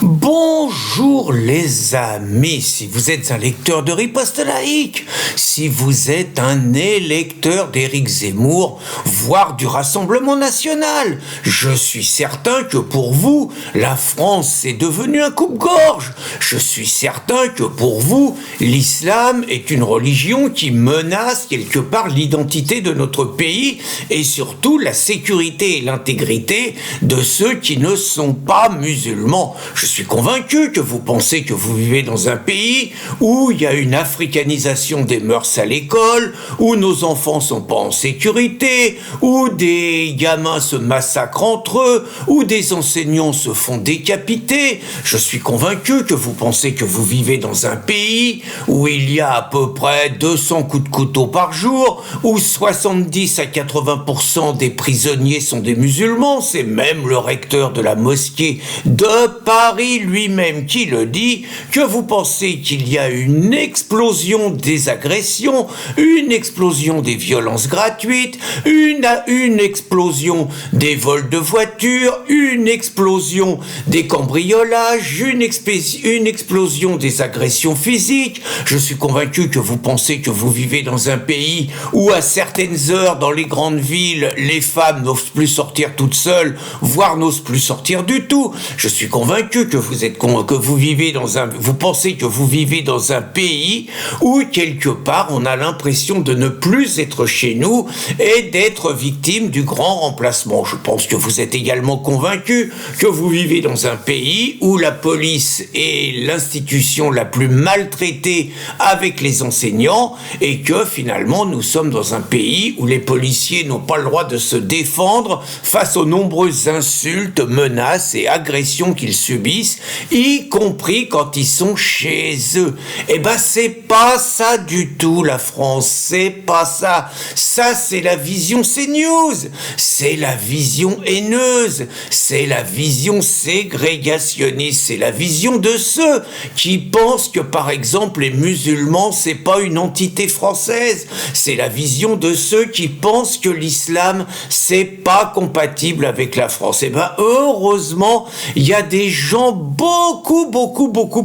Bonjour les amis, si vous êtes un lecteur de Riposte laïque, si vous êtes un électeur d'Éric Zemmour, voire du Rassemblement national, je suis certain que pour vous, la France est devenue un coupe-gorge. Je suis certain que pour vous, l'islam est une religion qui menace quelque part l'identité de notre pays et surtout la sécurité et l'intégrité de ceux qui ne sont pas musulmans. Je suis convaincu que vous pensez que vous vivez dans un pays où il y a une africanisation des mœurs à l'école, où nos enfants sont pas en sécurité, où des gamins se massacrent entre eux, où des enseignants se font décapiter. Je suis convaincu que vous pensez que vous vivez dans un pays où il y a à peu près 200 coups de couteau par jour, où 70 à 80% des prisonniers sont des musulmans. C'est même le recteur de la mosquée de Paris lui-même qui le dit, que vous pensez qu'il y a une explosion des agressions, une explosion des violences gratuites, une explosion des vols de voitures, une explosion des cambriolages, une explosion des agressions physiques. Je suis convaincu que vous pensez que vous vivez dans un pays où à certaines heures dans les grandes villes, les femmes n'osent plus sortir toutes seules, voire n'osent plus sortir du tout. Je suis convaincu que vous pensez que vous vivez dans un pays où quelque part on a l'impression de ne plus être chez nous et d'être victime du grand remplacement. Je pense que vous êtes également convaincu que vous vivez dans un pays où la police est l'institution la plus maltraitée avec les enseignants et que finalement nous sommes dans un pays où les policiers n'ont pas le droit de se défendre face aux nombreuses insultes, menaces et agressions qu'ils subissent, y compris quand ils sont chez eux. Eh ben, c'est pas ça du tout, la France. C'est pas ça. Ça, c'est la vision CNews. C'est la vision haineuse. C'est la vision ségrégationniste. C'est la vision de ceux qui pensent que, par exemple, les musulmans, c'est pas une entité française. C'est la vision de ceux qui pensent que l'islam, c'est pas compatible avec la France. Eh ben, heureusement, il y a des gens beaucoup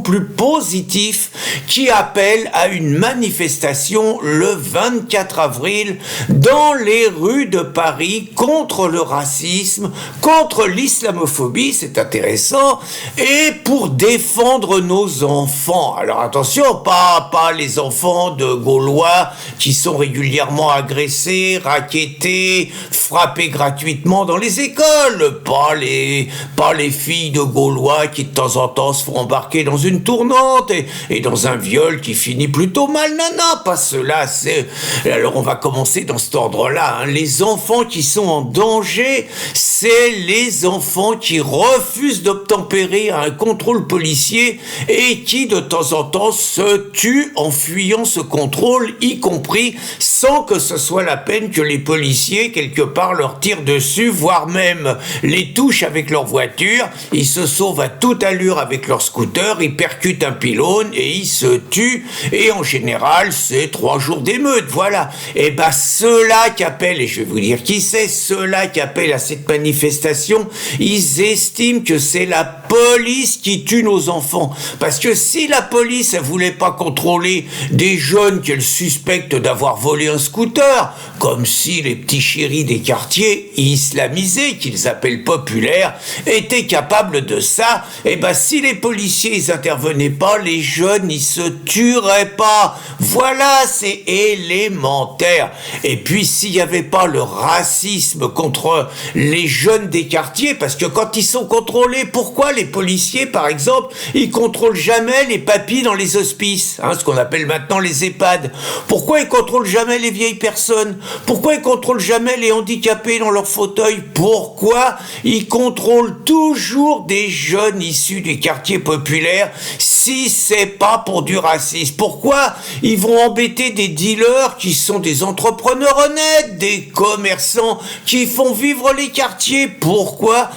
plus positifs qui appellent à une manifestation le 24 avril dans les rues de Paris contre le racisme, contre l'islamophobie, c'est intéressant, et pour défendre nos enfants. Alors attention, pas les enfants de Gaulois qui sont régulièrement agressés, rackettés, frappés gratuitement dans les écoles, pas les filles de Gaulois qui de temps en temps se font embarquer dans une tournante et dans un viol qui finit plutôt mal. Non, pas cela. Alors on va commencer dans cet ordre-là. Les enfants qui sont en danger, c'est les enfants qui refusent d'obtempérer à un contrôle policier et qui de temps en temps se tuent en fuyant ce contrôle, y compris sans que ce soit la peine que les policiers quelque part leur tirent dessus, voire même les touchent avec leur voiture. Ils se sauvent à toute allure avec leur scooter, ils percutent un pylône et ils se tuent. Et en général, c'est 3 jours d'émeute, voilà. Et ben ceux-là qui appellent, et je vais vous dire qui c'est, ceux-là qui appellent à cette manifestation, ils estiment que c'est la police qui tue nos enfants. Parce que si la police, elle voulait pas contrôler des jeunes qu'elle suspecte d'avoir volé un scooter, comme si les petits chéris des quartiers islamisés, qu'ils appellent populaires, étaient capables de ça, et ben si les policiers ils intervenaient pas, les jeunes ils se tueraient pas. Voilà, c'est élémentaire. Et puis s'il y avait pas le racisme contre les jeunes des quartiers, parce que quand ils sont contrôlés, pourquoi les policiers par exemple, ils contrôlent jamais les papys dans les hospices, ce qu'on appelle maintenant les EHPAD? Pourquoi ils contrôlent jamais les vieilles personnes? Pourquoi ils contrôlent jamais les handicapés dans leur fauteuil? Pourquoi ils contrôlent toujours des jeunes issus des quartiers populaires? si c'est pas pour du racisme? Pourquoi ils vont embêter des dealers qui sont des entrepreneurs honnêtes, des commerçants qui font vivre les quartiers? Pourquoi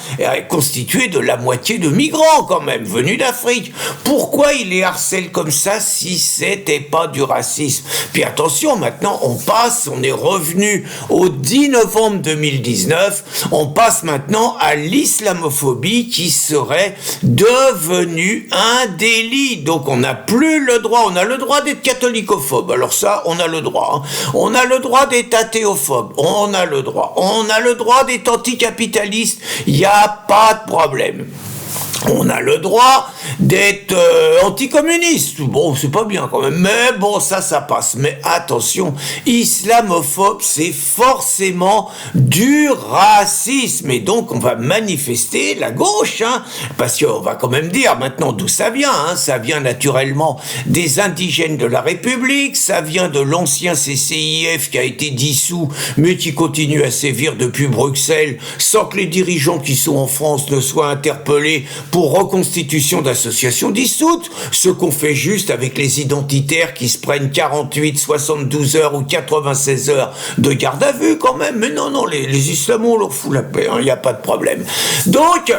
constitués de la moitié de migrants quand même, venus d'Afrique? Pourquoi ils les harcèlent comme ça si c'était pas du racisme? Puis attention, maintenant on est revenu au 10 novembre 2019, on passe maintenant à l'islamophobie qui serait devenue un délit. Donc on n'a plus le droit, on a le droit d'être catholicophobe, alors ça on a le droit, hein. On a le droit d'être athéophobe, on a le droit d'être anticapitaliste, il n'y a pas de problème. On a le droit d'être anticommuniste. Bon, c'est pas bien quand même. Mais bon, ça passe. Mais attention, islamophobe, c'est forcément du racisme. Et donc, on va manifester la gauche, hein, parce qu'on va quand même dire maintenant d'où ça vient. Hein. Ça vient naturellement des indigènes de la République. Ça vient de l'ancien CCIF qui a été dissous, mais qui continue à sévir depuis Bruxelles, sans que les dirigeants qui sont en France ne soient interpellés pour reconstitution d'associations dissoutes, ce qu'on fait juste avec les identitaires qui se prennent 48, 72 heures ou 96 heures de garde à vue quand même. Mais non, les islamos, on leur fout la paix, il n'y a pas de problème. Donc,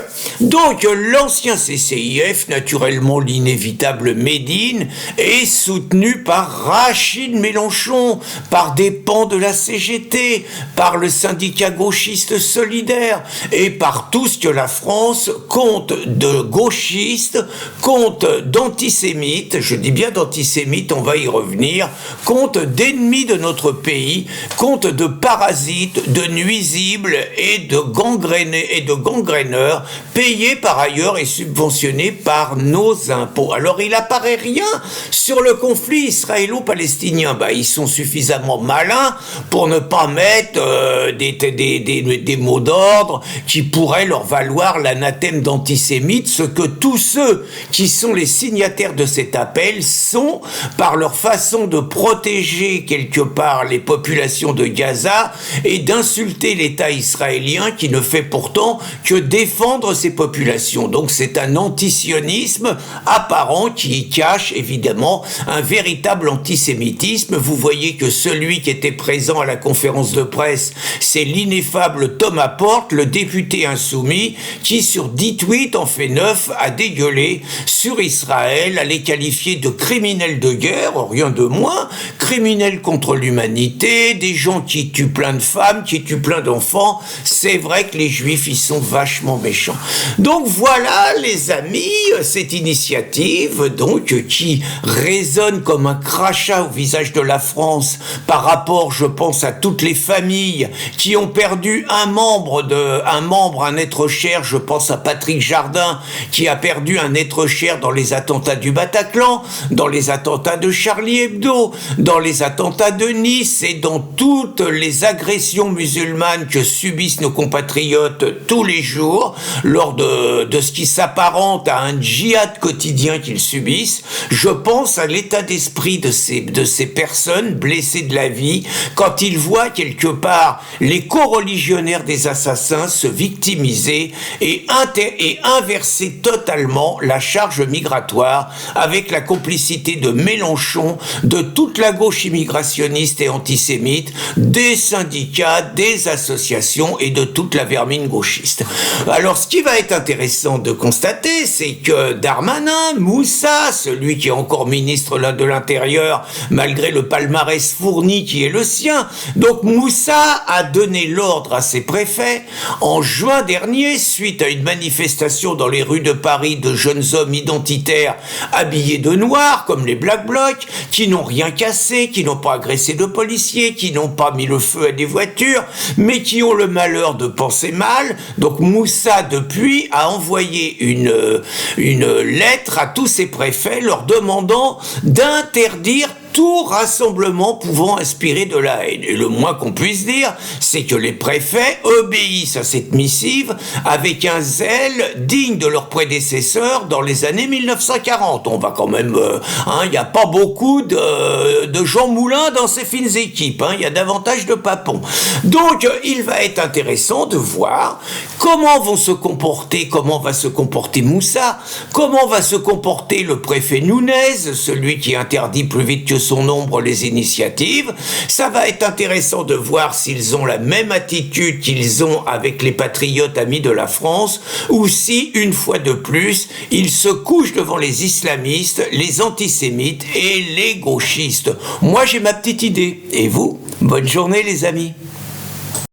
l'ancien CCIF, naturellement l'inévitable Médine, est soutenu par Rachid Mélenchon, par des pans de la CGT, par le syndicat gauchiste solidaire et par tout ce que la France compte de gauchistes, compte d'antisémites, je dis bien d'antisémites, on va y revenir, compte d'ennemis de notre pays, compte de parasites, de nuisibles et de gangréneurs, payés par ailleurs et subventionnés par nos impôts. Alors il apparaît rien sur le conflit israélo-palestinien. Ils sont suffisamment malins pour ne pas mettre des mots d'ordre qui pourraient leur valoir l'anathème d'antisémite, ce que tous ceux qui sont les signataires de cet appel sont par leur façon de protéger quelque part les populations de Gaza et d'insulter l'État israélien qui ne fait pourtant que défendre ces populations. Donc c'est un antisionisme apparent qui cache évidemment un véritable antisémitisme. Vous voyez que celui qui était présent à la conférence de presse, c'est l'ineffable Thomas Porte, le député insoumis, qui sur 10 tweets en fait 9 a dégueulé sur Israël, à les qualifier de criminels de guerre, rien de moins, criminels contre l'humanité, des gens qui tuent plein de femmes, qui tuent plein d'enfants. C'est vrai que les Juifs, ils sont vachement méchants. Donc voilà, les amis, cette initiative, donc, qui résonne comme un crachat au visage de la France par rapport, je pense, à toutes les familles qui ont perdu un être cher. Je pense à Patrick Jardin, qui a perdu un être cher dans les attentats du Bataclan, dans les attentats de Charlie Hebdo, dans les attentats de Nice et dans toutes les agressions musulmanes que subissent nos compatriotes tous les jours lors de ce qui s'apparente à un djihad quotidien qu'ils subissent. Je pense à l'état d'esprit de ces personnes blessées de la vie quand ils voient quelque part les co-religionnaires des assassins se victimiser et inverser totalement la charge migratoire avec la complicité de Mélenchon, de toute la gauche immigrationniste et antisémite, des syndicats, des associations et de toute la vermine gauchiste. Alors ce qui va être intéressant de constater, c'est que Darmanin, Moussa, celui qui est encore ministre de l'Intérieur malgré le palmarès fourni qui est le sien, donc Moussa a donné l'ordre à ses préfets en juin dernier, suite à une manifestation dans les rues de Paris de jeunes hommes identitaires habillés de noir, comme les Black Blocs, qui n'ont rien cassé, qui n'ont pas agressé de policiers, qui n'ont pas mis le feu à des voitures, mais qui ont le malheur de penser mal. Donc Moussa, depuis, a envoyé une lettre à tous ses préfets leur demandant d'interdire tout rassemblement pouvant inspirer de la haine. Et le moins qu'on puisse dire, c'est que les préfets obéissent à cette missive avec un zèle digne de leurs prédécesseurs dans les années 1940. On va quand même... il n'y a pas beaucoup de Jean Moulin dans ces fines équipes. Il y a davantage de papons. Donc, il va être intéressant de voir comment va se comporter Moussa, comment va se comporter le préfet Nunez, celui qui interdit plus vite que son ombre les initiatives. Ça va être intéressant de voir s'ils ont la même attitude qu'ils ont avec les patriotes amis de la France, ou si, une fois de plus, ils se couchent devant les islamistes, les antisémites et les gauchistes. Moi, j'ai ma petite idée. Et vous? Bonne journée, les amis.